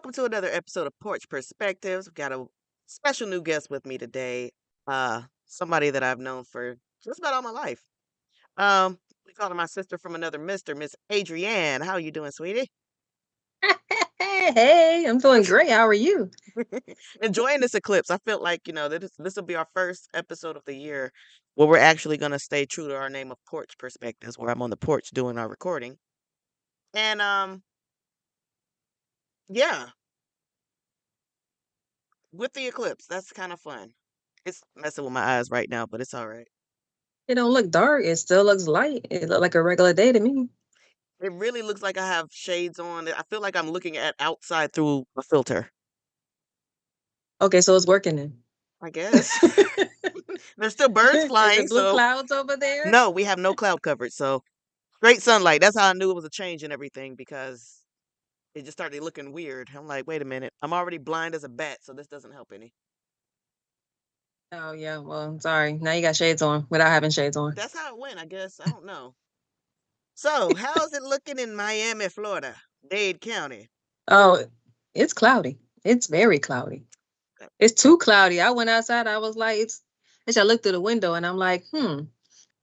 welcome to another episode of Porch PursePectives. We've got a special new guest with me today. Somebody that I've known for just about all my life. We call her my sister from another mister, Miss Adrianne. How are you doing, sweetie? Hey, I'm doing great. How are you? Enjoying this eclipse. I feel like, that this will be our first episode of the year where we're actually gonna stay true to our name of Porch Perspectives, where I'm on the porch doing our recording. And yeah, with the eclipse, that's kind of fun. It's messing with my eyes right now, but it's all right. It don't look dark. It still looks light. It look like a regular day to me. It really looks like I have shades on. I feel like I'm looking at outside through a filter, Okay, so it's working then. I guess. There's still birds Is flying, it blue so clouds over there? no, we have no cloud coverage. So straight sunlight. That's how I knew it was a change and everything because it just started looking weird. I'm like, wait a minute. I'm already blind as a bat, so this doesn't help any. Oh yeah. Well, sorry. Now you got shades on without having shades on. That's how it went, I guess. I don't know. So, how's it looking in Miami, Florida? Dade County. Oh, it's cloudy. It's very cloudy. It's too cloudy. I went outside. I was like, I looked through the window and I'm like, the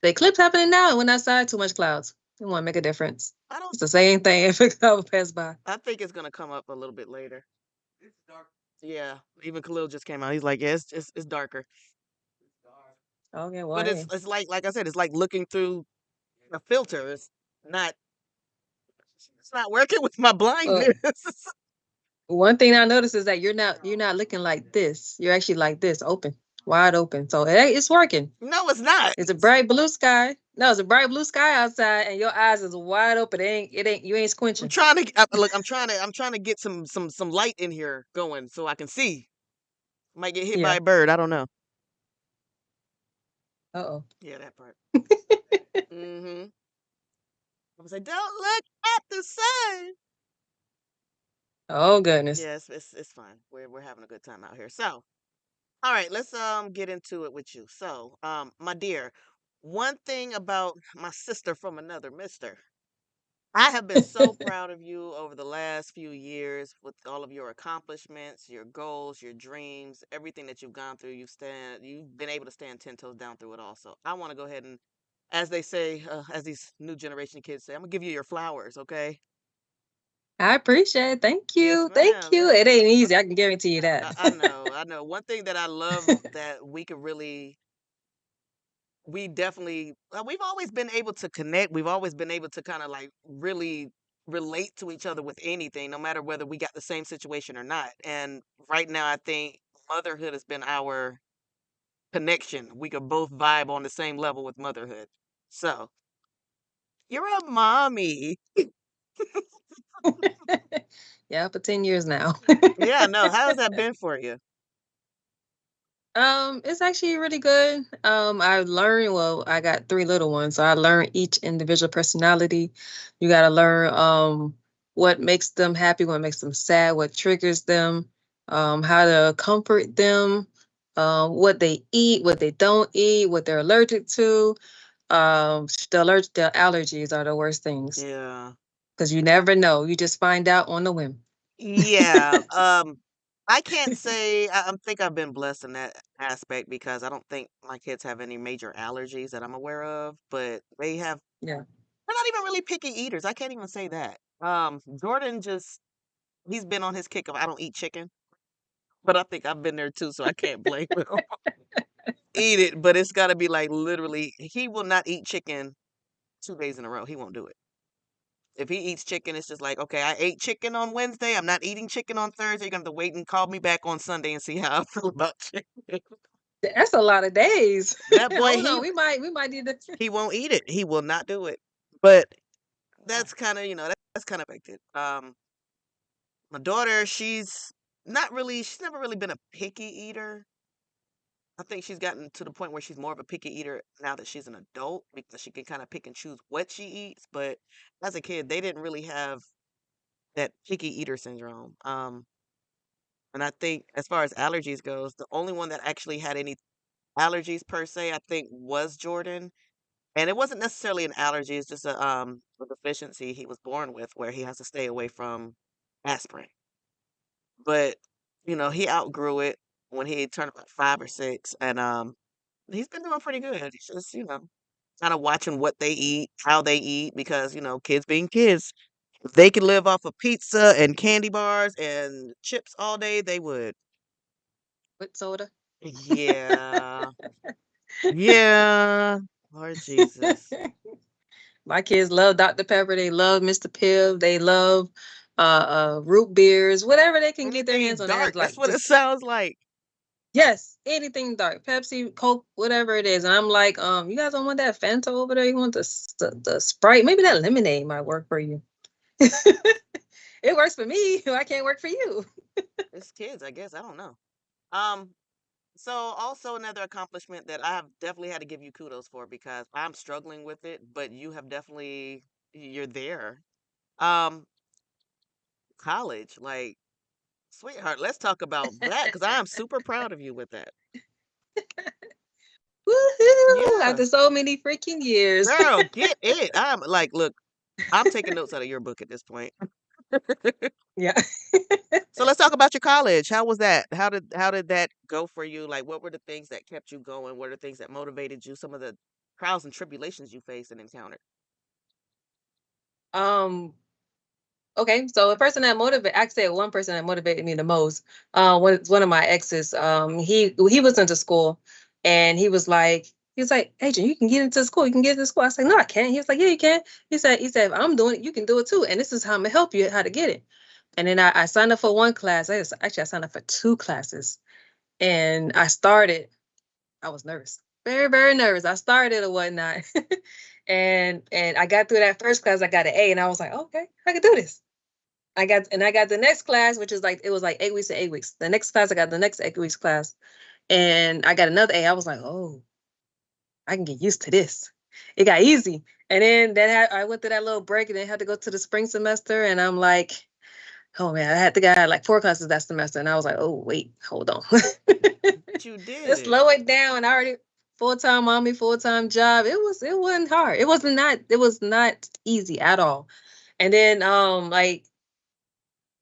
eclipse happening now. I went outside. Too much clouds. It won't make a difference. I don't It's the same thing if it ever pass by. I think it's gonna come up a little bit later. Yeah, even Khalil just came out. He's like, yeah, it's darker. Okay, well, But hey. it's like I said, it's like looking through a filter. Not it's not working with my Well, blindness. one thing I noticed is that you're not looking like this. You're actually like this, open, wide open. So it's working. No, it's not. It's a bright blue sky. No, it's a bright blue sky outside, and your eyes is wide open. It ain't. You ain't I'm squinching. trying to look. I'm trying to get some light in here going so I can see. Might get hit by Yeah. a bird. I don't know. Uh Yeah, that part. oh. Mm-hmm. I was like, don't look at the sun. Oh goodness. Yes, it's fine. We're having a good time out here. So, all right, let's get into it with you. So, my dear, one thing about my sister from another mister. I have been so proud of you over the last few years with all of your accomplishments, your goals, your dreams, everything that you've gone through. You've been able to stand 10 toes down through it all. So I want to go ahead and, as they say, as these new generation kids say, I'm gonna give you your flowers, okay? I appreciate it. Thank Yes, you. Thank ma'am. you. Yes, It ain't ma'am. easy. I can guarantee you that. I know, I know. One thing that I love that we could really we definitely we've always been able to connect. We've always been able to kind of like really relate to each other with anything, no matter whether we got the same situation or not. And right now, I think motherhood has been our connection. We could both vibe on the same level with motherhood. So you're a mommy. Yeah, for 10 years now. Yeah, no. How's that been for you? It's actually really good. I learned, well, I got three little ones, so I learned each individual personality. You got to learn what makes them happy, what makes them sad, what triggers them, how to comfort them, what they eat, what they don't eat, what they're allergic to. The allergies are the worst things Yeah. because you never know. You just find out on the whim. Yeah. I can't say I think I've been blessed in that aspect because I don't think my kids have any major allergies that I'm aware of, but Yeah. they're not even really picky eaters. I can't even say that. Jordan just he's been on his kick of I don't eat chicken, but I think I've been there too, so I can't blame him. Eat it, but it's got to be like literally he will not eat chicken 2 days in a row. He won't do it. If he eats chicken, it's just like, okay, I ate chicken on Wednesday. I'm not eating chicken on Thursday. You're gonna have to wait and call me back on Sunday and see how I feel about chicken. That's a lot of days. That boy, Hold he on, we might need to. he won't eat it. He will not do it. But Wow. that's kind of that's kind of affected. My daughter, she's never really been a picky eater. I think she's gotten to the point where she's more of a picky eater now that she's an adult because she can kind of pick and choose what she eats. But as a kid, they didn't really have that picky eater syndrome. And I think as far as allergies goes, the only one that actually had any allergies per se, I think was Jordan. And it wasn't necessarily an allergy, it's just a deficiency he was born with where he has to stay away from aspirin. but he outgrew it when he turned about 5 or 6, and he's been doing pretty good. He's just kind of watching what they eat, how they eat, because kids being kids, if they could live off of pizza and candy bars and chips all day, they would. With soda. Yeah. Yeah. Lord Jesus. My kids love Dr. Pepper. They love Mr. Pibb. They love root beers, whatever they can get their hands Anything on. They dark, have that's like what it just sounds like. yes, anything dark, Pepsi, Coke, whatever it is. And I'm like, you guys don't want that Fanta over there? You want the Sprite? Maybe that lemonade might work for you. It works for me. Why can't work for you? It's kids, I guess. I don't know. Um, so also another accomplishment that I have definitely had to give you kudos for, because I'm struggling with it, but you have definitely you're there. Um, College, like, sweetheart, let's talk about that, because I am super proud of you with that. Woohoo! Yeah. After so many freaking years. Girl, get it. I'm like, look, I'm taking notes out of your book at this point. Yeah. So let's talk about your college. How was that? How did that go for you? Like, what were the things that kept you going? What are the things that motivated you? Some of the trials and tribulations you faced and encountered. um Okay, so a person that motivate, I say one person that motivated me the most, was one of my exes. He was into school, and he was like, Adrian, you can get into school. You can get into school. I was like, no, I can't. He was like, yeah, you can. He said, if I'm doing it, you can do it too. And this is how I'm gonna help you how to get it. And then I signed up for one class. Actually, I signed up for two classes, and I started. I was nervous, very, very nervous. I started or whatnot, and I got through that first class. I got an A, and I was like, okay, I can do this. I got the next class, which is like it was like 8 weeks to 8 weeks. The next class, I got the next 8 weeks class, and I got another A. I was like, oh, I can get used to this. It got easy, and then I went through that little break, and then had to go to the spring semester, and I'm like, oh man, I had like 4 classes that semester, and I was like, oh wait, hold on, But you let's did. slow it down. I already full-time mommy, full-time job. It wasn't hard. It was not easy at all. And then like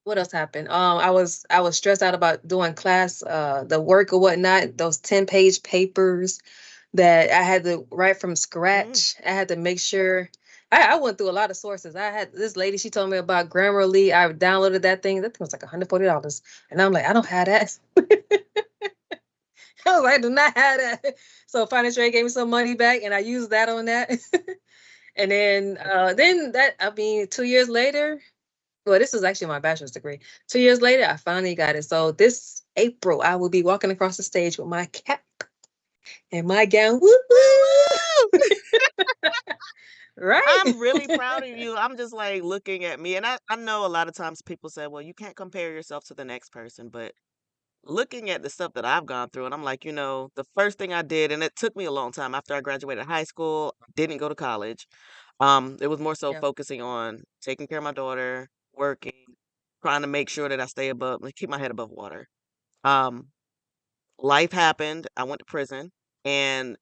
what else happened? I was stressed out about doing class, the work or whatnot, those 10-page papers that I had to write from Mm. scratch. I had to make sure I went through a lot of sources. I had this lady, she told me about Grammarly. I downloaded that thing. That thing was like $140. And I'm like, I don't have that. I was like, I do not have that. So financial aid gave me some money back and I used that on that. And then that I mean 2 years later, well, this was actually my bachelor's degree. 2 years later, I finally got it. So this April, I will be walking across the stage with my cap and my gown. Woo woo! Woo woo! Right? I'm really proud of you. I'm just like looking at me, and I know a lot of times people say, well, you can't compare yourself to the next person, but looking at the stuff that I've gone through, and I'm like, the first thing I did, and it took me a long time after I graduated high school, didn't go to college. It was more so Yeah. focusing on taking care of my daughter, working, trying to make sure that I stay above, like, keep my head above water. Um, Life happened. I went to prison, and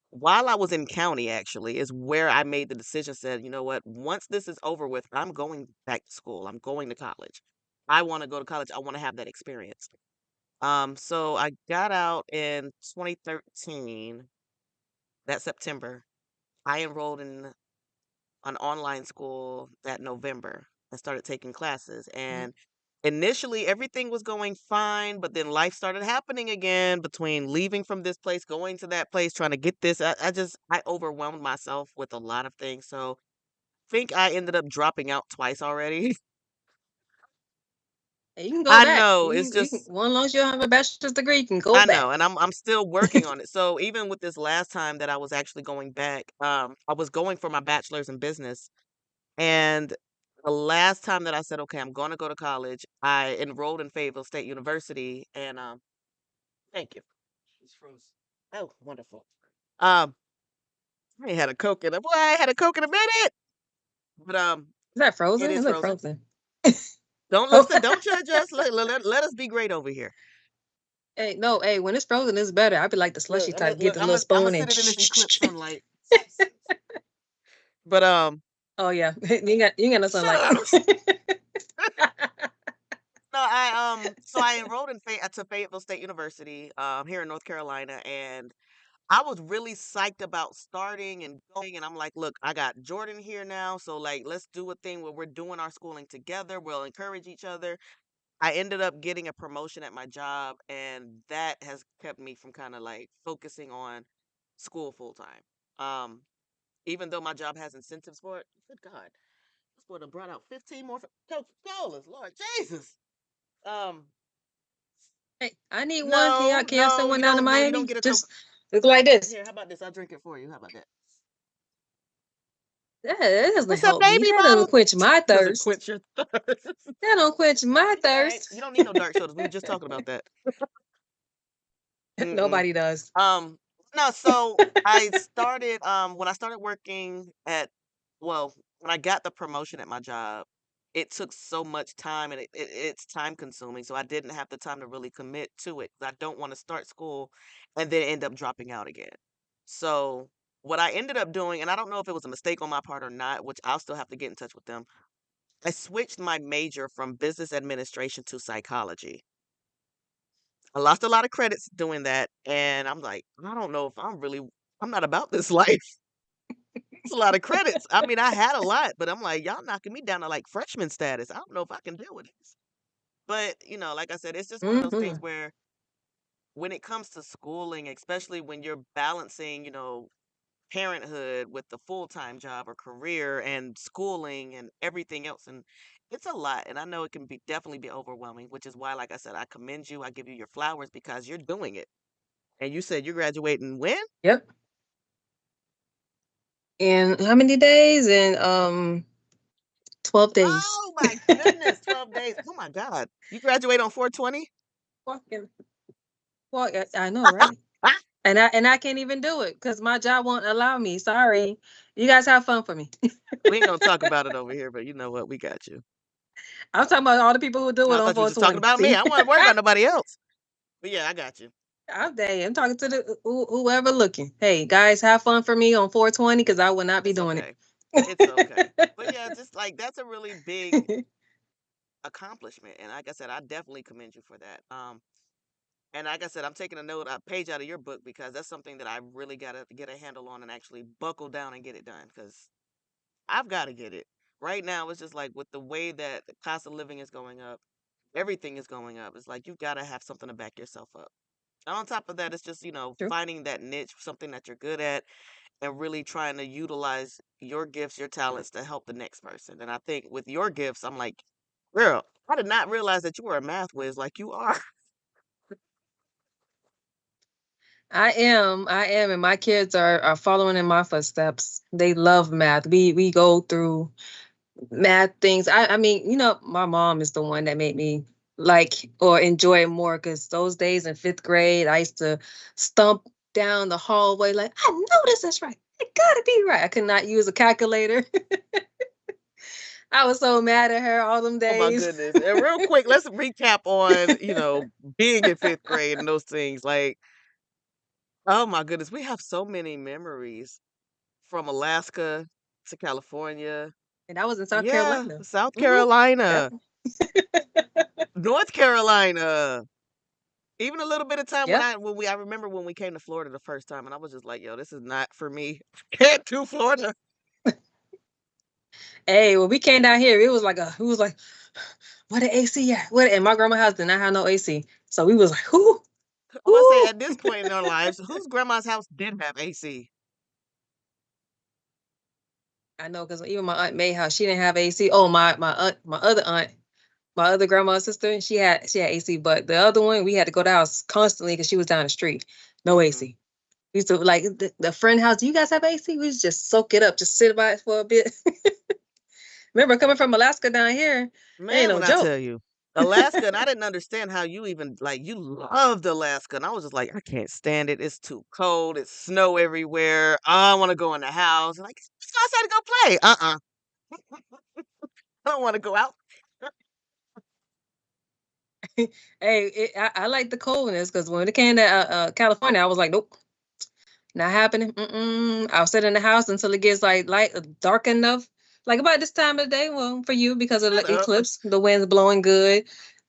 while I was in county, actually, is where I made the decision. Said, you know what? Once this is over with, I'm going back to school. I'm going to college. I want to go to college. I want to have that experience. So I got out in 2013, that September. I enrolled in an online school that November and started taking classes. Mhm. And initially, everything was going fine, but then life started happening again between leaving from this place, going to that place, trying to get this. I overwhelmed myself with a lot of things. So I think I ended up dropping out twice already. Hey, you can go I back. know. It's You can just well, as long as you don't have a bachelor's degree, you can go I back. know, and I'm still working on it. So even with this last time that I was actually going back, I was going for my bachelor's in business, and the last time that I said, okay, I'm going to go to college, I enrolled in Fayetteville State University, and thank you. It's frozen. Oh, wonderful. Um, I ain't had a Coke in a boy. I ain't had a Coke in a minute, but Is that it frozen? It is look frozen. frozen. Don't Oh, listen. Don't judge us. Let us be great over here. hey, no, hey, when it's frozen, it's better. I'd be like the Look, slushy type, get look. the I'm little gonna spoon and sit it in this eclipse sunlight. But oh yeah, you ain't got no shut sunlight. up. No, So I enrolled in to Fayetteville State University, here in North Carolina, and I was really psyched about starting and going. And I'm like, look, I got Jordan here now, so like, let's do a thing where we're doing our schooling together. We'll encourage each other. I ended up getting a promotion at my job, and that has kept me from kind of like focusing on school full time. Um, Even though my job has incentives for it. Good God, this would have brought out 15 more Coach Colas, Lord Jesus. Um, Hey, I need one. Can no, y'all send no, one down to no, you don't Miami? get a Coke. Just look like this. Here, how about this? I'll drink it for you. How about that? That doesn't What's up, help me. baby That doesn't bottle? quench my Doesn't thirst. quench your thirst. That don't quench my It's all right. You thirst. don't need no dark sodas. We were just talking about that. Mm-mm. Nobody does. Um, no, so I started when I started working at well, when I got the promotion at my job, it took so much time and it's time consuming. So I didn't have the time to really commit to it. I don't want to start school and then end up dropping out again. So what I ended up doing, and I don't know if it was a mistake on my part or not, which I'll still have to get in touch with them. I switched my major from business administration to psychology. I lost a lot of credits doing that, and I'm like, I don't know if I'm not about this life. It's a lot of credits. I mean, I had a lot, but I'm like, y'all knocking me down to like freshman status. I don't know if I can deal with this. But, like I said, it's just one of those things Hmm. where when it comes to schooling, especially when you're balancing, parenthood with the full-time job or career and schooling and everything else, and it's a lot, and I know it can be definitely be overwhelming, which is why, like I said, I commend you. I give you your flowers because you're doing it. And you said you're graduating when? Yep. In how many days? In 12 days. Oh my goodness, 12 days. Oh my God. You graduate on 420? Walking, walk. I know, right? And I can't even do it because my job won't allow me. Sorry. You guys have fun for me. We ain't gonna talk about it over here, but you know what? We got you. I'm talking about all the people who do I it on thought you was just talking 420. about me. See, I wasn't worried about nobody else. But yeah, I got you. I'm talking to whoever looking. Hey, guys, have fun for me on 420 because I will not be It's doing okay. It's okay. But yeah, it. just like that's a really big accomplishment. And like I said, I definitely commend you for that. And like I said, I'm taking a page out of your book because that's something that I really gotta get a handle on and actually buckle down and get it done. Because I've got to get it. Right now, it's just like with the way that the cost of living is going up, everything is going up. It's like you've got to have something to back yourself up. And on top of that, it's just, True. finding that niche, something that you're good at, and really trying to utilize your gifts, your talents to help the next person. And I think with your gifts, I'm like, girl, I did not realize that you were a math whiz like you are. I am, and my kids are following in my footsteps. They love math. We go through math things. I mean, my mom is the one that made me like or enjoy it more because those days in fifth grade, I used to stump down the hallway like, I know this is right. It gotta be right. I could not use a calculator. I was so mad at her all them Oh my days. goodness. And real quick, let's recap on, being in fifth grade and those things. Like, oh my goodness, we have so many memories from Alaska to California. And I was in South Yeah, Carolina. South Hmm. Carolina, Yep. North Carolina. Even a little bit of time Yep. I remember when we came to Florida the first time and I was just like, yo, this is not for me. Can't do Florida. Hey, when we came down here, it was like, where the AC at? What? And my grandma's house did not have no AC, so we was like, who, I want to say who? at this point in our lives, whose grandma's house did have AC? I know because even my aunt May house, she didn't have AC. Oh, my other aunt, my other grandma's sister, she had AC, but the other one we had to go to the house constantly because she was down the street, no Hmm. AC. We used to like the friend house. Do you guys have AC? We used to just soak it up, just sit by it for a bit. Remember coming from Alaska down here, it ain't Man, no when I joke. tell you, Alaska, and I didn't understand how you even like you loved Alaska, and I was just like, I can't stand it. It's too cold. It's snow everywhere. I want to go in the house. Like, so I said to go play. I don't want to go out. Hey, I like the coldness because when it came to California, I was like, nope, not happening. Mm-mm. I'll sit in the house until it gets like light, dark enough. Like about this time of the day, well, for you because of Shut the up. eclipse, the wind's blowing good.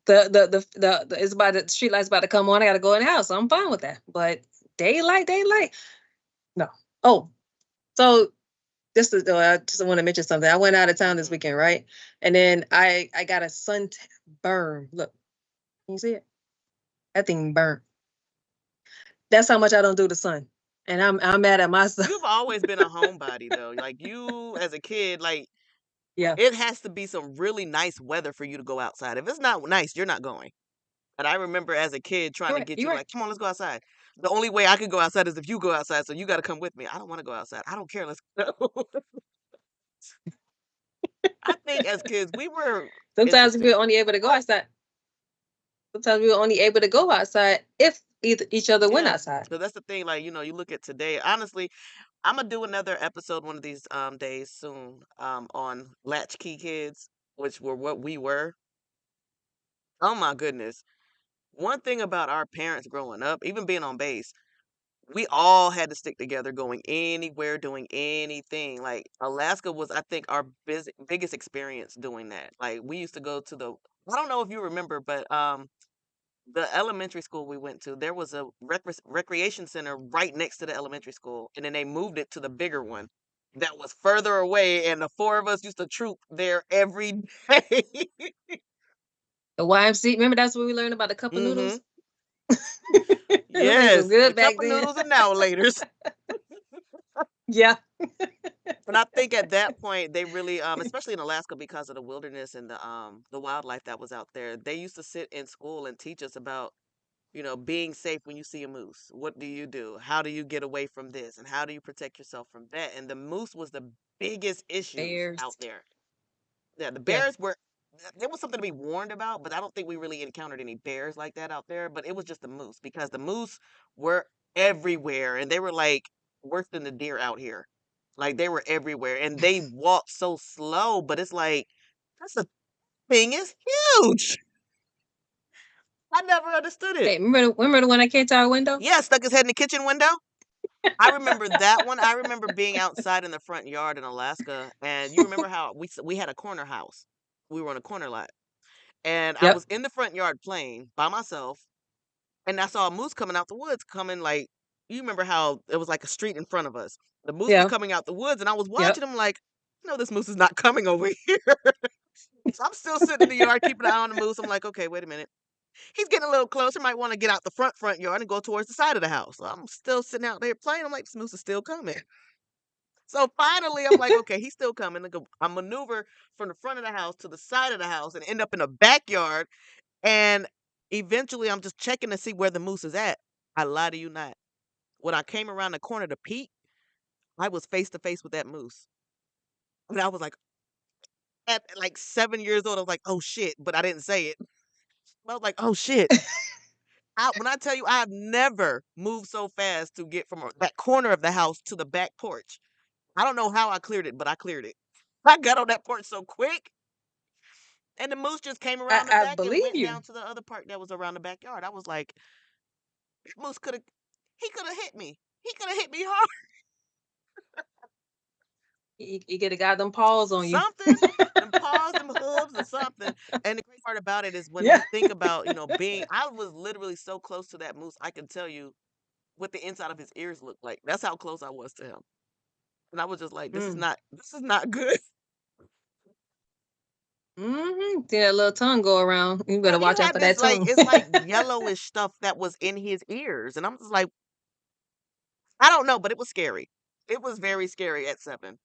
it's about the street lights about to come on. I gotta go in the house. So I'm fine with that. But daylight, no. Oh, so this is. I just want to mention something. I went out of town this Mhm. weekend, right? And then I got a sun burn. Look, can you see it? That thing burnt. That's how much I don't do the sun, and I'm mad at myself. You've always been a homebody though. Like you as a kid, like Yeah, it has to be some really nice weather for you to go outside. If it's not nice, you're not going. And I remember as a kid trying you're to right. get You're you right. like, come on, let's go outside. The only way I could go outside is if you go outside, so you got to come with me. I don't want to go outside. I don't care. Let's go. I think as kids we were Sometimes interesting. we're only able to go outside. Sometimes we were only able to go outside if either each other went Yeah, outside. so that's the thing. Like you look at today. Honestly, I'm gonna do another episode one of these days soon on latchkey kids, which were what we were. Oh my goodness. One thing about our parents growing up, even being on base, we all had to stick together going anywhere, doing anything. Like Alaska was, I think, our biggest experience doing that. Like we used to go to I don't know if you remember, but the elementary school we went to, there was a recreation center right next to the elementary school, and then they moved it to the bigger one that was further away, and the four of us used to troop there every day. The YMC. Remember that's where we learned about the cup of Hmm. noodles. Them things was Yes, the good cup back of then. noodles and now laters. Yeah. And I think at that point they really, especially in Alaska because of the wilderness and the wildlife that was out there, they used to sit in school and teach us about, being safe when you see a moose. What do you do? How do you get away from this? And how do you protect yourself from that? And the moose was the biggest issues out Bears. there. Yeah, the Yeah. bears were there was something to be warned about, but I don't think we really encountered any bears like that out there. But it was just the moose because the moose were everywhere and they were like worse than the deer out here. Like they were everywhere and they walked so slow, but it's like that's the thing is huge. I never understood it. Hey, remember the one that came to our window? Yeah, stuck his head in the kitchen window. I remember that one. I remember being outside in the front yard in Alaska, and you remember how we had a corner house. We were on a corner lot. And I Yep. was in the front yard playing by myself, and I saw a moose coming out the woods, coming like you remember how it was like a street in front of us. The moose was Yeah. coming out the woods, and I was watching Yep. him like, no, this moose is not coming over here. So I'm still sitting in the yard, keeping an eye on the moose. I'm like, okay, wait a minute. He's getting a little closer. Might want to get out the front yard and go towards the side of the house. So I'm still sitting out there playing. I'm like, this moose is still coming. So finally, I'm like, okay, he's still coming. I maneuver from the front of the house to the side of the house and end up in the backyard. And eventually, I'm just checking to see where the moose is at. I lie to you not. When I came around the corner to peek, I was face to face with that moose. And I was like, at like 7 years old, I was like, oh shit, but I didn't say it. I was like, oh shit. When I tell you, I have never moved so fast to get from that corner of the house to the back porch. I don't know how I cleared it, but I cleared it. I got on that porch so quick, and the moose just came around the I back and believe went you. down to the other park that was around the backyard. I was like, that moose could have, he could have hit me. He could have hit me hard. You get a got them paws on you. Something, them paws, them hooves, or something. And the great part about it is when Yeah. you think about, being, I was literally so close to that moose, I can tell you what the inside of his ears looked like. That's how close I was to him. And I was just like, Mm. this is not good. Mm-hmm. See that little tongue go around. You Yeah, better he watch out had for this that like tongue. it's like yellowish stuff that was in his ears, and I'm just like, I don't know, but it was scary. It was very scary at 7.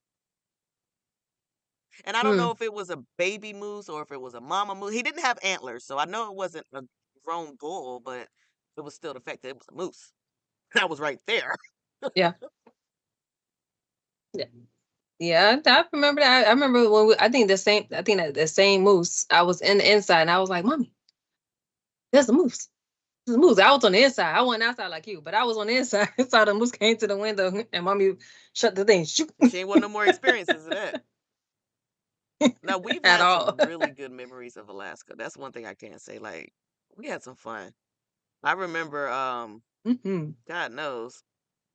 And I don't know Mm. if it was a baby moose or if it was a mama moose. He didn't have antlers, so I know it wasn't a grown bull, but it was still the fact that it was a moose. That was right there. Yeah. Yeah. Yeah, I remember that. I remember when I think the same. I think that the same moose. I was in the inside, and I was like, "Mommy, there's a moose. There's a moose." I was on the inside. I wasn't outside like you, but I was on the inside. So the moose came to the window, and Mommy shut the thing. Shoot. She ain't want no more experiences of that. Now we've At had all. some really good memories of Alaska. That's one thing I can't say. Like we had some fun. I remember, Hmm. God knows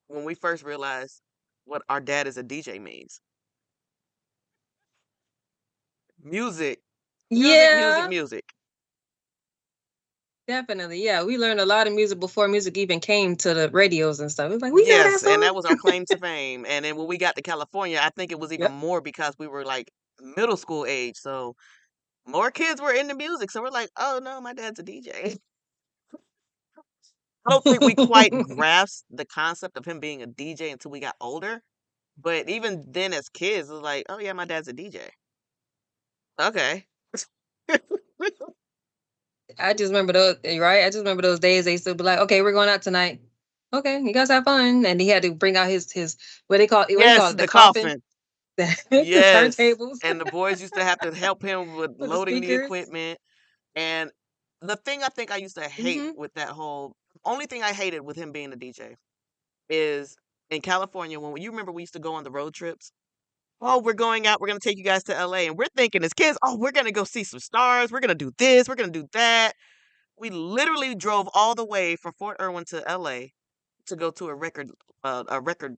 when we first realized what our dad is a DJ means. Music, music, music, Yeah. music. Definitely, yeah. We learned a lot of music before music even came to the radios and stuff. It was like, we know that Yes, and song. that was our claim to fame, and then when we got to California, I think it was even Yep. more because we were, like, middle school age, so more kids were into music, so we're like, "Oh, no, my dad's a DJ." I don't think we quite grasped the concept of him being a DJ until we got older, but even then as kids, it was like, "Oh, yeah, my dad's a DJ." Okay. I just remember those, right? I just remember those days they used to be like, okay, we're going out tonight. Okay, you guys have fun. And he had to bring out his what do you call Yes, it? The the coffin, coffin. the Yes, turntables and the boys used to have to help him with with the loading the speakers. equipment, and the thing I think I used to hate Hmm. with that whole only thing I hated with him being a DJ is in California, when you remember we used to go on the road trips? "Oh, we're going out, we're gonna take you guys to LA," and we're thinking as kids, "Oh, we're gonna go see some stars, we're gonna do this, we're gonna do that." We literally drove all the way from Fort Irwin to LA to go to a record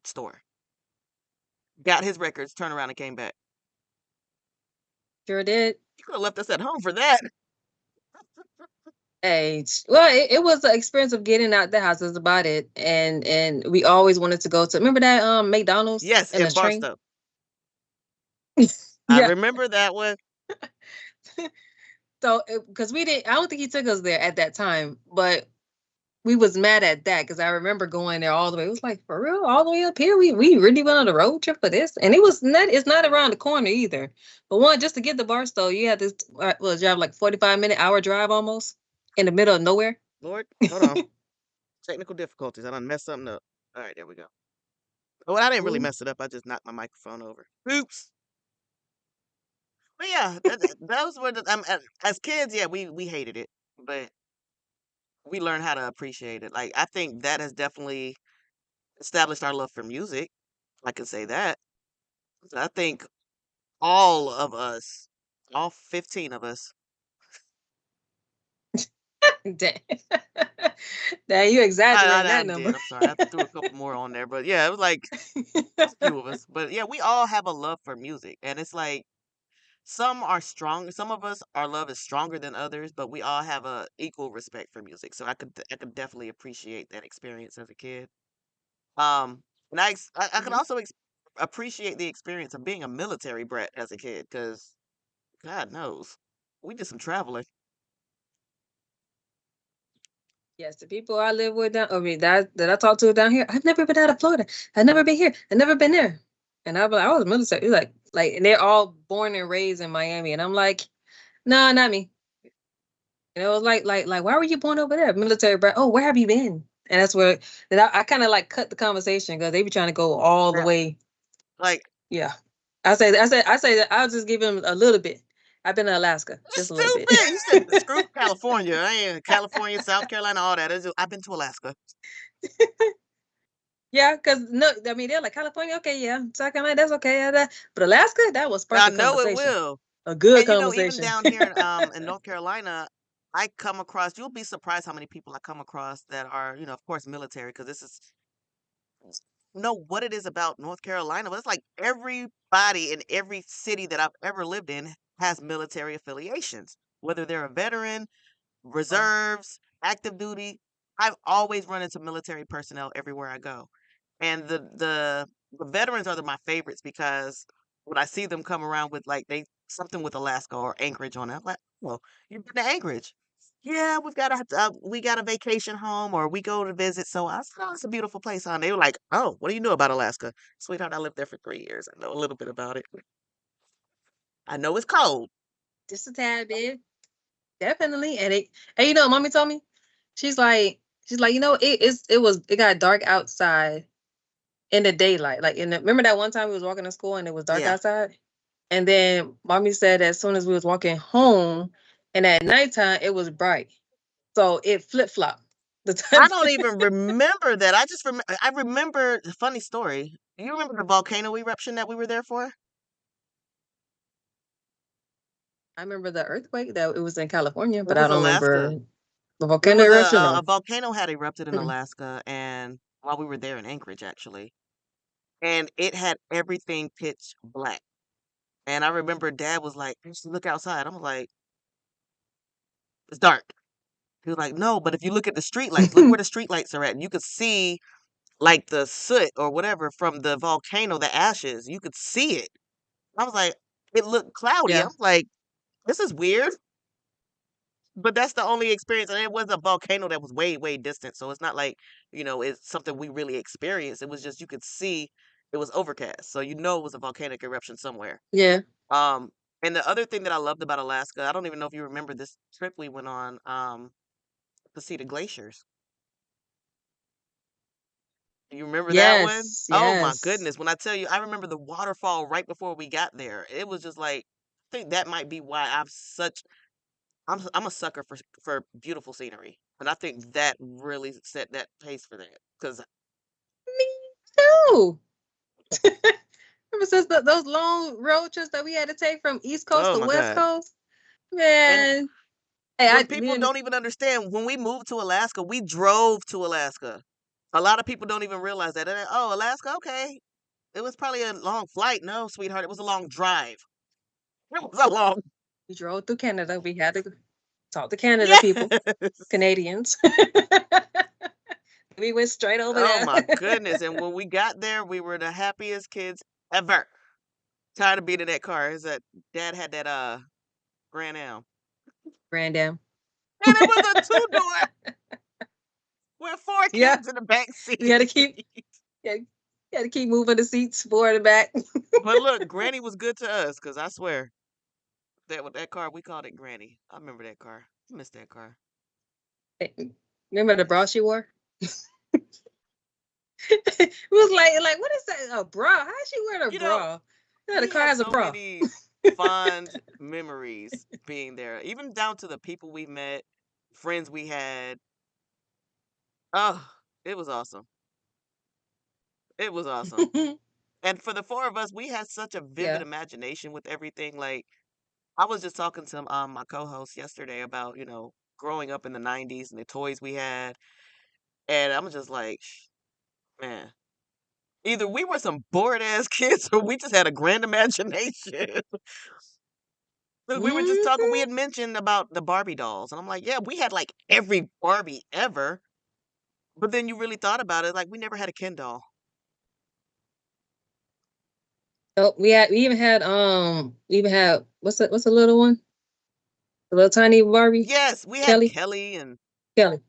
store, got his records, turned around and came back. Sure did. You coulda left us at home for that. Age. Well, it was the experience of getting out the house. That's about it. And we always wanted to go to. Remember that McDonald's Yes, and the in train? Barstow. I Yeah. remember that one. So because we didn't, I don't think he took us there at that time, but we was mad at that because I remember going there all the way. It was like, for real, all the way up here. We really went on a road trip for this, and it was not. It's not around the corner either. But one, just to get to Barstow, you had this. Was you have like 45-minute hour drive almost in the middle of nowhere. Lord, hold on. Technical difficulties. I done messed something up. Alright, there we go. Well, I didn't really Ooh. mess it up, I just knocked my microphone over. Oops. But yeah, those were the as kids, yeah, we hated it, but we learned how to appreciate it. Like, I think that has definitely established our love for music. I can say that. So I think all of us, all 15 of us, Dang. Dang, you I exaggerating that did. number. I'm sorry. I threw a couple more on there, but yeah, it was like a few of us. But yeah, we all have a love for music, and it's like some are strong. Some of us, our love is stronger than others, but we all have a equal respect for music. So I could definitely appreciate that experience as a kid. And I can Mhm. also appreciate the experience of being a military brat as a kid, because God knows we did some traveling. Yes, the people I live with down, I mean that I talk to down here. I've never been out of Florida. I've never been here. I've never been there. And I'm like, I was military. Like, and they're all born and raised in Miami, and I'm like, nah, not me. And it was like, why were you born over there, military brat? Oh, where have you been? And that's where that I kind of like cut the conversation because they be trying to go all the Yeah, way. like Yeah, I say that I'll just give him a little bit. I've been to Alaska, that's just a little bit. stupid. You said screw California. I ain't California, South Carolina, all that. I've been to Alaska. Yeah, because no, I mean they're like California, okay, yeah, South Carolina, that's okay, but Alaska, that was I perfect know it conversation, will. a good And you know, even conversation. down here in North Carolina, I come across. You'll be surprised how many people I come across that are, you know, of course, military. Because this is know what it is about North Carolina, but it's like everybody in every city that I've ever lived in has military affiliations, whether they're a veteran, Oh, reserves, active duty. I've always run into military personnel everywhere I go. And the veterans are my favorites because when I see them come around with like they something with Alaska or Anchorage on it, I'm like, oh, you've been to Anchorage. Yeah, we got a vacation home or we go to visit. So I said, oh, it's a beautiful place, huh? And they were like, oh, what do you know about Alaska? Sweetheart, I lived there for 3 years. I know a little bit about it. I know it's cold. just a tad bit, definitely. And you know, what mommy told me, she's like, you know, it got dark outside in the daylight, like remember that one time we was walking to school and it was dark Yeah. outside, and then mommy said as soon as we was walking home, and at nighttime it was bright, so it flip flop the time. I don't even remember that. I remember a funny story. You remember the volcano eruption that we were there for? I remember the earthquake that it was in California, It but I was don't Alaska. remember the It volcano was eruption. a No. volcano had erupted in Mm. Alaska, and while we were there in Anchorage, actually, and it had everything pitch black. And I remember Dad was like, "You should look outside." I'm like, "It's dark." He was like, "No, but if you look at the street lights, look where the street lights are at, and you could see like the soot or whatever from the volcano, the ashes. You could see it." I was like, "It looked cloudy." Yeah. I'm like, "This is weird." But that's the only experience, and it was a volcano that was way, way distant. So it's not like, it's something we really experienced. It was just you could see it was overcast. So it was a volcanic eruption somewhere. Yeah. Um, and the other thing that I loved about Alaska, I don't even know if you remember this trip we went on, to see the glaciers. You remember that one? Yes. Oh my Yes. goodness. When I tell you, I remember the waterfall right before we got there. It was just like, I think that might be why I'm a sucker for beautiful scenery. And I think that really set that pace for that. Cause Me too. Ever since those long road trips that we had to take from East Coast oh to my West God. Coast, And man. Hey, when me people and don't even understand, when we moved to Alaska, we drove to Alaska. A lot of people don't even realize that. They're like, oh, Alaska, okay. It was probably a long flight. No, sweetheart, it was a long drive. It was a long. we drove through Canada. We had to talk to Canada people, Yes. Canadians. We went straight over Oh there. my goodness. And when we got there, we were the happiest kids ever. Tired of being in that car. Is that dad had that Grand Am. Random. And it was a two-door with four Yeah, kids in the back we had seat. to keep yeah, we had to keep moving the seats forward and back. But look, Granny was good to us, cause I swear that with that car we called it Granny. I remember that car. I miss that car. Remember the bra she wore? We was like, what is that? A bra? How she wearing a You know, bra? Yeah, the we car had has a so bra. many fond memories being there, even down to the people we met, friends we had. Oh, it was awesome. It was awesome. And for the four of us, we had such a vivid Yeah. imagination with everything. Like I was just talking to my co-host yesterday about, growing up in the 90s and the toys we had. And I'm just like, man, either we were some bored ass kids or we just had a grand imagination. Look, we were just talking, we Hmm. had mentioned about the Barbie dolls. And I'm like, yeah, we had like every Barbie ever. But then you really thought about it, like we never had a Ken doll. Oh, we even had what's the little one? The little tiny Barbie? Yes, we had Kelly? Kelly and Kelly.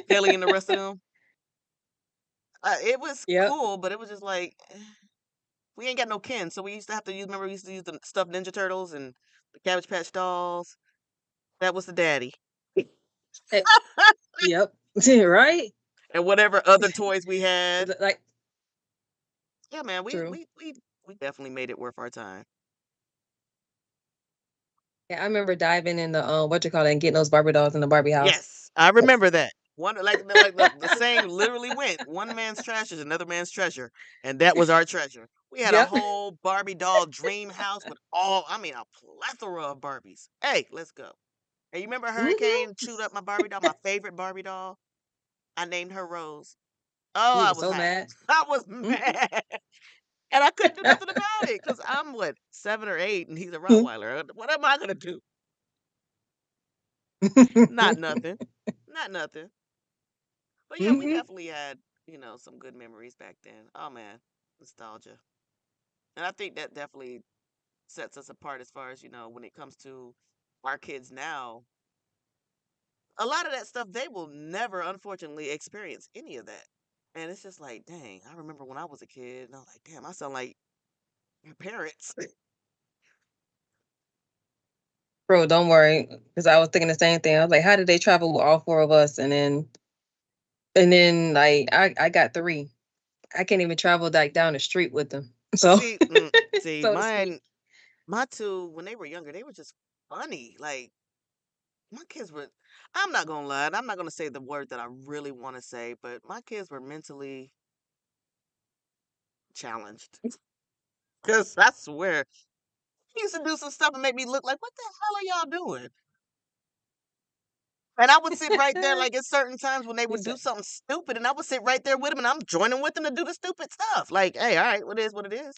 Kelly and the rest of them. It was Yep. cool, but it was just like, we ain't got no Ken. So we used to have to use, remember, we used to use the stuffed Ninja Turtles and the Cabbage Patch dolls. That was the daddy. Eh, yep. Right? And whatever other toys we had. Like Yeah, man, we true. we we we definitely made it worth our time. Yeah, I remember diving in the what you call it and getting those Barbie dolls in the Barbie house. Yes, I remember that. One like the saying literally went, "One man's trash is another man's treasure," and that was our treasure. We had a Yep. whole Barbie doll dream house with a plethora of Barbies. Hey, let's go. And you remember Hurricane Hmm. chewed up my Barbie doll, my favorite Barbie doll? I named her Rose. Oh, You I were was so hot. mad. I was Mhm. mad. And I couldn't do nothing about it because I'm what, 7 or 8, and he's a Rottweiler. What am I gonna do? Not nothing. Not nothing. But yeah, we Mhm. definitely had, some good memories back then. Oh man, nostalgia. And I think that definitely sets us apart as far as, when it comes to our kids now. A lot of that stuff they will never unfortunately experience any of that. And it's just like, dang, I remember when I was a kid and I was like, damn, I sound like your parents. Bro, don't worry, because I was thinking the same thing. I was like, how did they travel with all four of us? And then like I got three. I can't even travel like down the street with them. So see, see, so to speak. my two, when they were younger, they were just funny. Like my kids were, I'm not gonna lie, and I'm not gonna say the word that I really want to say, but my kids were mentally challenged. Because I swear, he used to do some stuff and make me look like, what the hell are y'all doing? And I would sit right there, like at certain times when they He would do said, something stupid, and I would sit right there with them, and I'm joining with them to do the stupid stuff. Like, hey, all right, what it is, what it is.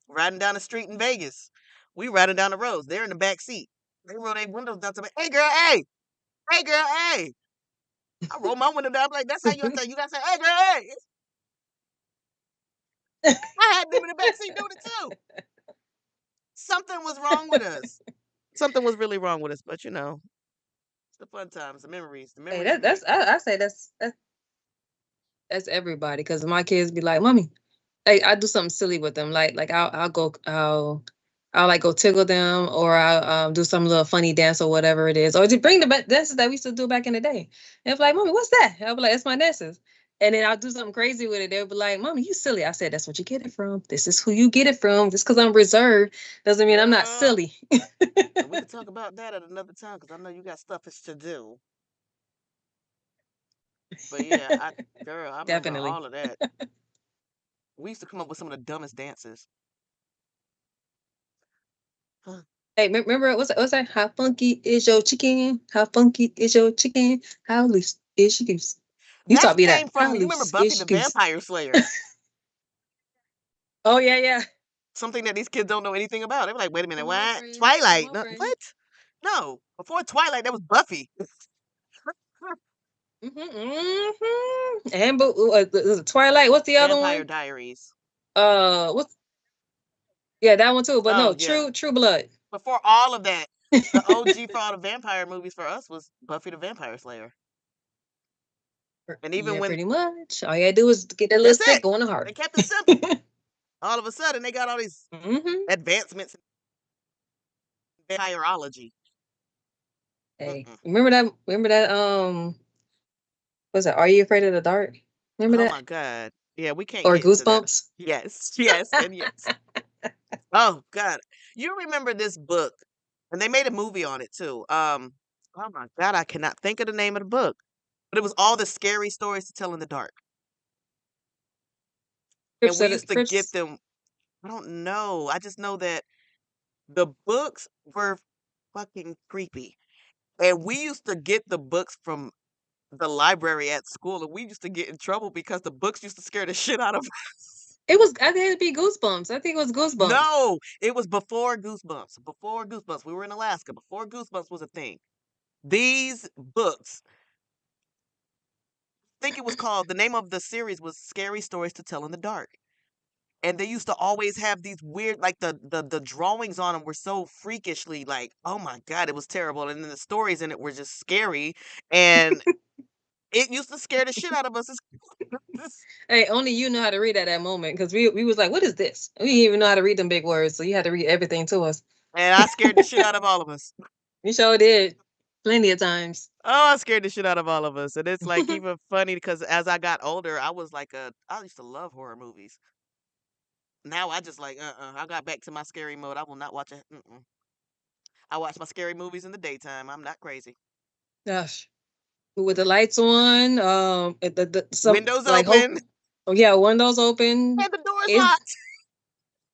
Riding down the street in Vegas, we riding down the roads. They're in the back seat. They roll their windows down to me. Hey, girl, hey, hey, girl, hey. I roll my window down. I'm like, that's how you have to. You gotta say, hey, girl, hey. I had them in the backseat doing it too. Something was wrong with us. Something was really wrong with us. But it's the fun times, the memories. The Hey, memories we that's make. I say that's everybody because my kids be like, "Mommy," I do something silly with them, like I'll like go tickle them, or I'll do some little funny dance or whatever it is, or just bring the dances that we used to do back in the day. And if like, "Mommy, what's that?" I'll be like, "It's my dances." And then I'll do something crazy with it. They'll be like, "Mommy, you silly." I said, "That's what you get it from. This is who you get it from. Just because I'm reserved doesn't mean I'm not Girl. silly." And we could talk about that at another time because I know you got stuff to do. But yeah, girl, I remember Definitely. all of that. We used to come up with some of the dumbest dances. Huh. Hey, remember what's that? How funky is your chicken? How funky is your chicken? How loose is your goose? You That taught me came that. from, How you remember loose Buffy is the your goose? Vampire Slayer? Oh yeah, yeah. Something that these kids don't know anything about. They're like, wait a minute, Come on, what? friend. Come Twilight? on, No, friend. what? No, before Twilight, that was Buffy. And Twilight. What's the other Vampire one? Diaries. What's yeah, that one too. But Oh no, yeah. True Blood. Before all of that, the OG for all the vampire movies for us was Buffy the Vampire Slayer. And even Yeah, when pretty much. All you gotta do is get that little that's stick it, going hard. they kept it simple. All of a sudden, they got all these hmm advancements in vampirology. Hey, Mm-mm. remember that? Remember that? Was it Are You Afraid of the Dark? Remember Oh that? my God. Yeah, we can't Or get into that. Goosebumps? Yes, yes, and yes. Oh God. You remember this book, and they made a movie on it too. Oh my God, I cannot think of the name of the book, but it was all the scary stories to tell in the dark. And we used to get Crips. them. I don't know. I just know that the books were fucking creepy. And we used to get the books from the library at school, and we used to get in trouble because the books used to scare the shit out of us. It was. I think it'd be Goosebumps. I think it was Goosebumps. No, it was before Goosebumps. Before Goosebumps. We were in Alaska. Before Goosebumps was a thing. These books, I think it was called, the name of the series was Scary Stories to Tell in the Dark. And they used to always have these weird, like the drawings on them were so freakishly like, oh my God, it was terrible. And then the stories in it were just scary. And it used to scare the shit out of us. Hey, only you know how to read at that moment because we was like, what is this? We didn't even know how to read them big words, so you had to read everything to us. And I scared the shit out of all of us. You sure did, plenty of times. Oh, I scared the shit out of all of us. And it's like even funny because as I got older, I used to love horror movies. Now I just like, I got back to my scary mode. I will not watch it. I watch my scary movies in the daytime. I'm not crazy. Gosh, with the lights on, the some Windows like hope. open Oh yeah, windows open. and the doors It's locked.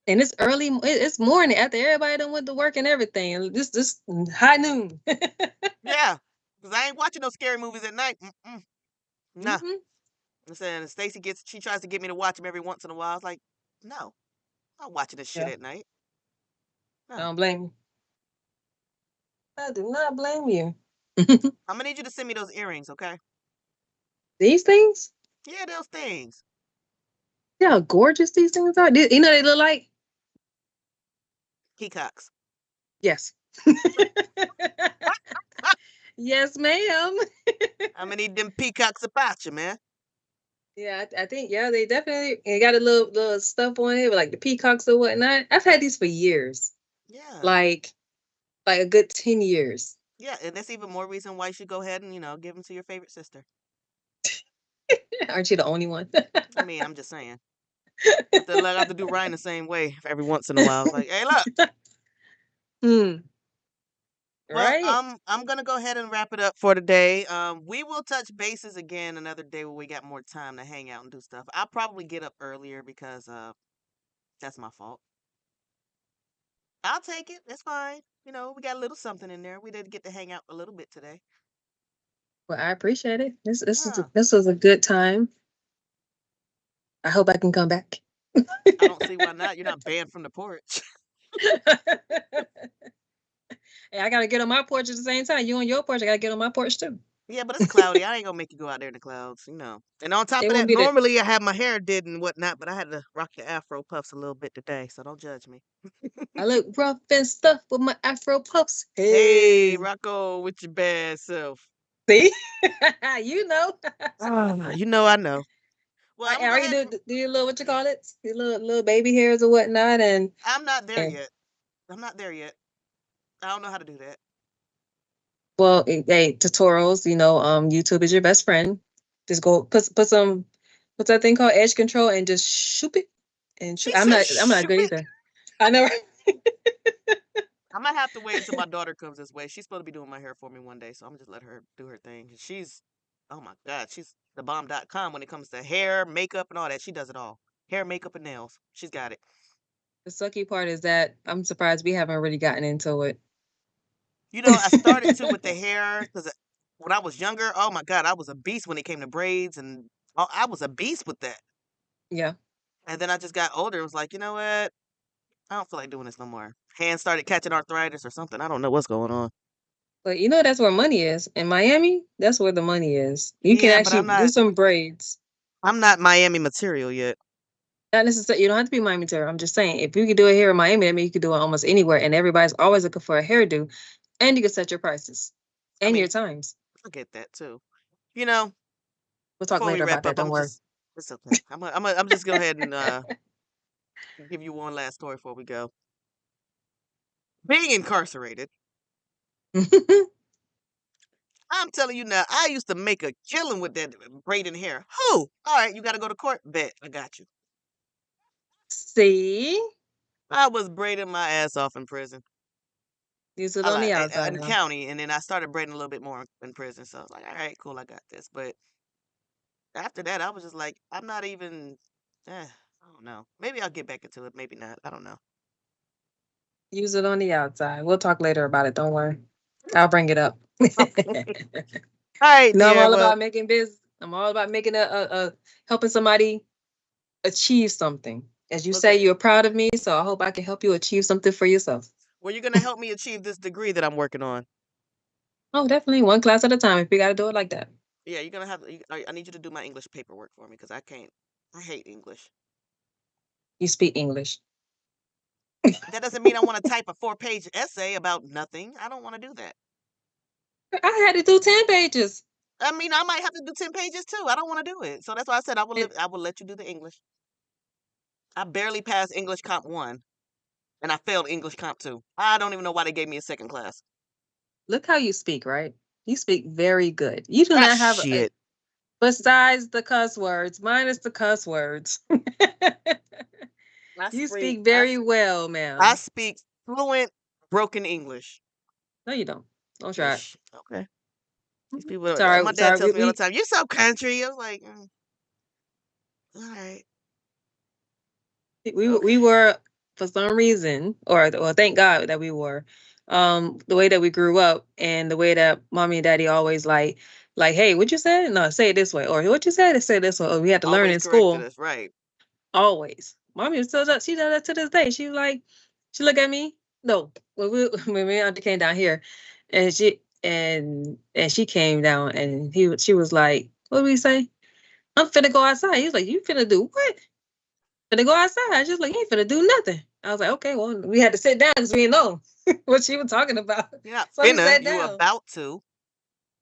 and it's early. It's morning after everybody done went to work and everything. And this high noon. Yeah, because I ain't watching those scary movies at night. Nah. hmm I'm saying she tries to get me to watch them every once in a while. I was like, no, I'm not watching this shit Yeah, at night. I No. don't blame you. I do not blame you. I'm gonna need you to send me those earrings, okay? These things, Yeah, those things. yeah, how gorgeous these things are. You know they look like. Peacocks. Yes. Yes, ma'am. I'm gonna need them peacocks about you, man. Yeah, I think yeah, they definitely they got a little stuff on it, like the peacocks or whatnot. I've had these for years, Yeah. like a good 10 years. Yeah, and that's even more reason why you should go ahead and, give them to your favorite sister. Aren't you the only one? I mean, I'm just saying. I have to do Ryan the same way every once in a while. It's like, hey, look. Hmm. Well, Right. I'm gonna go ahead and wrap it up for today. We will touch bases again another day when we got more time to hang out and do stuff. I'll probably get up earlier because that's my fault. I'll take it. It's fine. We got a little something in there. We did get to hang out a little bit today. Well, I appreciate it. Yeah. This was a good time. I hope I can come back. I don't see why not. You're not banned from the porch. Hey, I gotta get on my porch at the same time. You on your porch, I gotta get on my porch too. Yeah, but it's cloudy. I ain't gonna make you go out there in the clouds, you know. And on top It of won't that, be the normally I have my hair did and whatnot, but I had to rock the Afro puffs a little bit today, so don't judge me. I look rough and stuff with my Afro puffs. Hey, Hey, Rocco, with your bad self. see, you know. Ah, you know I know. Well, I'm gonna go Are you ahead and do your little what you call it? Your little baby hairs or whatnot, I'm not there and yet. I'm not there yet. I don't know how to do that. well, hey, tutorials. YouTube is your best friend. Just go put some what's that thing called edge control and just shoop it and shoop. She I'm said, not "Shoot good it." either. I know. I might have to wait until my daughter comes this way. She's supposed to be doing my hair for me one day, so I'm gonna just let her do her thing. She's, oh my God, she's the bomb.com when it comes to hair, makeup, and all that. She does it all. Hair, makeup, and nails. She's got it. The sucky part is that I'm surprised we haven't really gotten into it. You know, I started to with the hair because when I was younger, oh my God, I was a beast when it came to braids, and I was a beast with that. Yeah, And then I just got older and was like, you know what? I don't feel like doing this no more. Hands started catching arthritis or something. I don't know what's going on. but that's where money is in Miami. That's where the money is. You can Yeah, but actually do some braids. I'm not Miami material yet. Not necessarily, you don't have to be Miami material. I'm just saying, if you could do it here in Miami, that means you could do it almost anywhere, and everybody's always looking for a hairdo, and you can set your prices I and your mean, times. I get that too. You know, We'll talk before we later wrap about that. up, Don't worry. it's okay. I'm just go ahead and give you one last story before we go. Being incarcerated, I'm telling you now, I used to make a killing with that braiding hair. Who? All right, you got to go to court. Bet I got you. See, I was braiding my ass off in prison. use it I on the like outside, in huh? county, and then I started braiding a little bit more in prison. So I was like, all right, cool, I got this. But after that, I was just like, I'm not even. I don't know. Maybe I'll get back into it. Maybe not. I don't know. Use it on the outside. We'll talk later about it. Don't worry. I'll bring it up. All right, I'm dear. all Well, about making business. I'm all about making a helping somebody achieve something. As you say, okay. you're proud of me, so I hope I can help you achieve something for yourself. Well, you're gonna help me achieve this degree that I'm working on. Oh, definitely one class at a time. If you got to do it like that, Yeah, you're gonna have. I need you to do my English paperwork for me because I can't. I hate English. you speak English. That doesn't mean I want to type a 4-page essay about nothing. I don't want to do that. I had to do 10 pages. I mean, I might have to do 10 pages too. I don't want to do it. So that's why I said I will. And I will let you do the English. I barely passed English Comp 1, and I failed English Comp 2. I don't even know why they gave me a second class. look how you speak, right? You speak very good. You do Ah, not have shit. besides the cuss words, minus the cuss words. I You speak. speak very well, I ma'am. speak fluent broken English. No, you don't. Don't try it. Ish. Okay. These Mhm. people. My Sorry, dad sorry. tells me all the time, "You're so country." I was like, all right, We okay. were for some reason, or well, thank God that we were. The way that we grew up and the way that mommy and daddy always hey, what you said? No, say it this way, or what you said, say it this way. Or we had to learn Always in corrected school us, right? always. Mommy was still that she does that to this day. She was like, she looked at me. No, when we when me and auntie came down here, and she came down and she was like, what did we say? I'm finna go outside. He was like, you finna do what? Finna go outside. She was like, you ain't finna do nothing. I was like, okay, well, we had to sit down because we didn't know what she was talking about. You're not So we finna. sat You down. about to.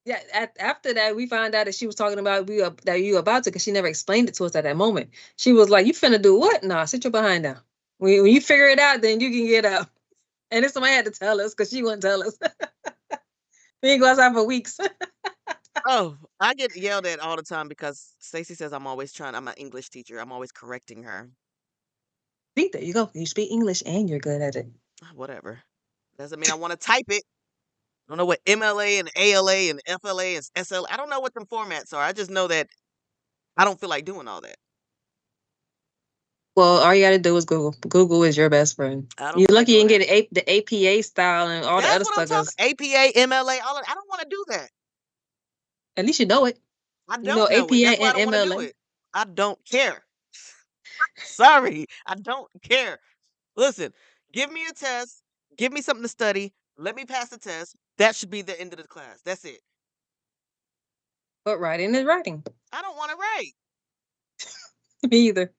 Yeah, after that, we found out that she was talking about that you about to because she never explained it to us at that moment. She was like, you finna do what? Nah, sit your behind down. When you figure it out, then you can get out. And then somebody had to tell us because she wouldn't tell us. We didn't go outside for weeks. Oh, I get yelled at all the time because Stacy says I'm always trying. I'm an English teacher. I'm always correcting her. See, there you go. You speak English and you're good at it. Whatever. Doesn't mean I want to type it. I don't know what MLA and ALA and FLA and SL. I don't know what them formats are. I just know that I don't feel like doing all that. Well, all you got to do is Google. Google is your best friend. I don't You're feel like lucky you doing can that. get the APA style and all the That's other what I'm stuff. talking. 'Cause APA, MLA, all of. I don't want to do that. at least you know it. I You know don't know it. APA That's why I and don't want to do MLA. it. I don't care. Sorry, I don't care. Listen, give me a test, give me something to study, let me pass the test. That should be the end of the class. That's it. But writing is writing. I don't want to write. Me either.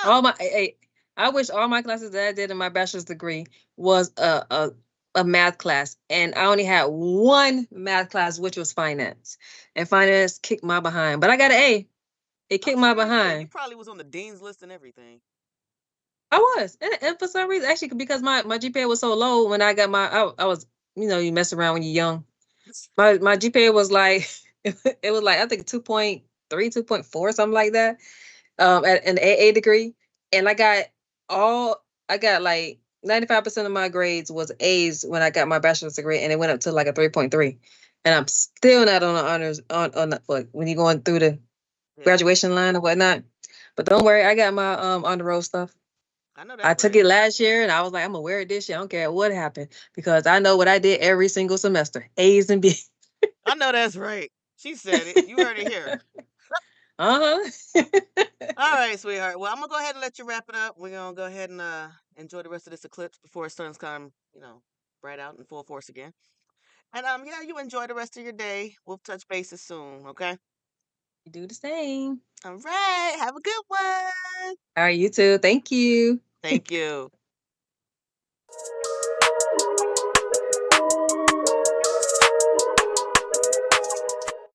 All No. my I wish all my classes that I did in my bachelor's degree was a math class, and I only had one math class, which was finance, and finance kicked my behind. But I got an A. It I'm kicked my sure you did. You behind. probably was on the dean's list and everything. I was, and for some reason, actually, because my GPA was so low when I got I was, you mess around when you're young. My GPA was like it was like I think 2.3, 2.4, something like that. At an AA degree, and I got like 95% of my grades was A's when I got my bachelor's degree, and it went up to like a 3.3. And I'm still not on the honors on the, like, when you're going through the Yeah, graduation line or whatnot. But don't worry, I got my on the road stuff. I know I that's took right. it last year, and I was like, I'm gonna wear it this year. I don't care what happened because I know what I did every single semester. A's and B's. I know that's right. She said it. You heard it here. Uh-huh. All right, sweetheart. Well, I'm gonna go ahead and let you wrap it up. We're gonna go ahead and enjoy the rest of this eclipse before it starts come, bright out in full force again. And yeah, you enjoy the rest of your day. We'll touch bases soon, okay? You do the same. All right. Have a good one. All right, you too. Thank you. Thank you.